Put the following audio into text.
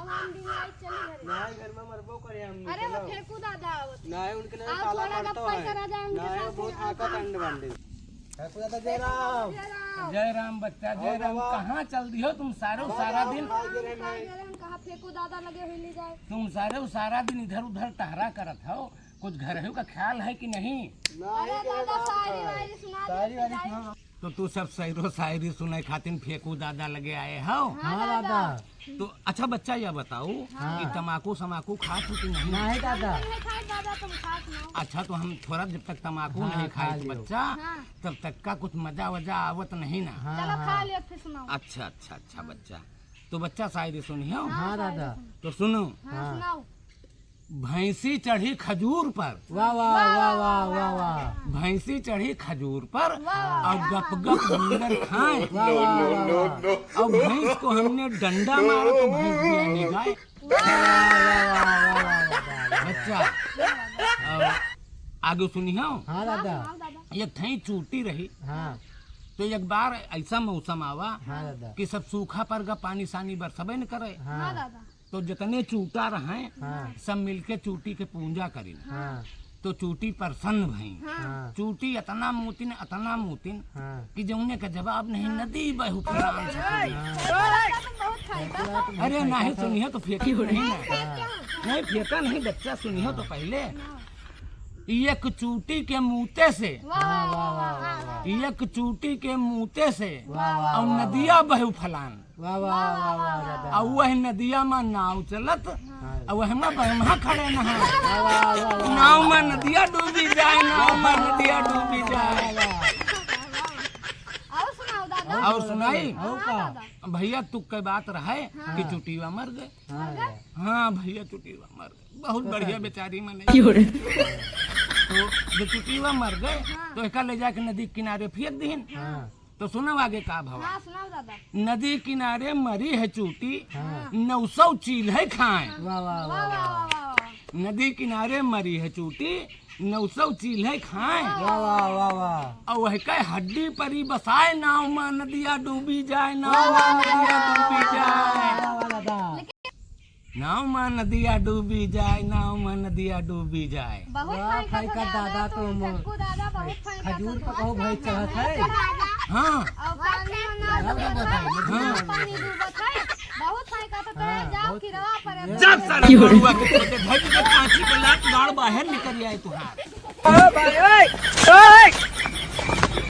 अब हम दिन रात चले घर नहीं घर में मरबो करे हम अरे वो फेंकू दादा आवत नहीं उनके लिए आप ताला थोड़ा पड़ता गप्पा है करा जाए उनके नहीं साथ बहुत आका कंड बंदे फेंकू दादा जय राम जय राम बच्चा जय राम। कहाँ चल दी हो तुम सारा दिन? कहा फेंकू दादा लगे हुए ले जाए तुम सारा दिन इधर उधर टहरा करत हो। कुछ घर का ख्याल है कि नहीं? अरे दादा शायरी वायरी सुना दे तो तू सब शायरो शायरी सुने खातिर फेंकू दादा लगे आए हो। हाँ दादा तो अच्छा बच्चा यह बताओ कि तम्बाकू समाकू खा कि नहीं? नहीं दादा खाए दादा तुम खा सुनाओ अच्छा तो हम थोड़ा जब तक तम्बाकू नहीं खाए तो बच्चा तब तक का कुछ मजा वजा आवत नहीं ना। चलो खा लियो फिर सुनाओ अच्छा बच्चा। तो बच्चा शायरी सुनियो। हाँ दादा तो सुनो। हाँ सुनाओ भैंसी चढ़ी खजूर पर। वाह वाह वाह वाह वाह वाह भैंसी चढ़ी खजूर पर और गप गप बंदर खाए। और भैंस को हमने डंडा मारा तो भैंस भी आने गाय। बच्चा और आगे सुनियो। हाँ दादा एक थई चूटी रही। हाँ तो एक बार ऐसा मौसम आवा हाँ दादा कि सब सूखा पर का पानी सानी बरसबे न करे। हाँ दादा तो जितने चूटा रहे हाँ सब मिलके चूटी के पूजा करी। हाँ तो चूटी प्रसन्न भई। हाँ चूटी अतना मोतिन हाँ कि जौने का जवाब नहीं नदी बहू फलान से सुनी। तुम बहुत खाए अरे नहीं सुनिए तो फेंकी हो नहीं ना। नहीं फेंका नहीं बच्चा सुनिए तो पहले। एक चूटी के मुँहते से एक चूटी के मुँहते से और नदिया बहू फलान। वाह वाह वाह वाह दादा और वह नदिया में नाव चलत और वह में बहमा खड़े नहा। नाव में नदिया डूबी जाए नाव में नदिया डूबी जाए। और सुनाओ दादा और सुनाई भैया तुक के बात रहे कि चुटीवा मर गए। हाँ भैया चुटीवा मर गए। बहुत बढ़िया बेचारी में नहीं। तो जब चुटीवा मर गए तो एक ले जाके नदी किनारे फेंक दीन। तो सुनो आगे का भवा। हाँ सुनाओ दादा नदी किनारे मरी है चूटी 900 चील है खाए। वाह वाह वाह वाह वाह वाह नदी किनारे मरी है चूटी 900 चील है खाए। वाह वाह वाह वाह और वह कहे हड्डी परी बसाए नाव में नदिया डूबी जाए नाव में नदिया डूबी जाए। दादा नाव में नदिया डूबी जाए नाव में नदिया डूबी जाए। बहुत वाह, खाई का दादा तो फेंकू दादा बहुत खाई का खजूर पर कहो भाई चढ़त है। हाँ और पानी में ना पानी डूबत है बहुत खाई का तो जाओ किरवा पर जब सारे बरुआ के धज के कांची के लात गाड़ बाहर निकल आए तुहार।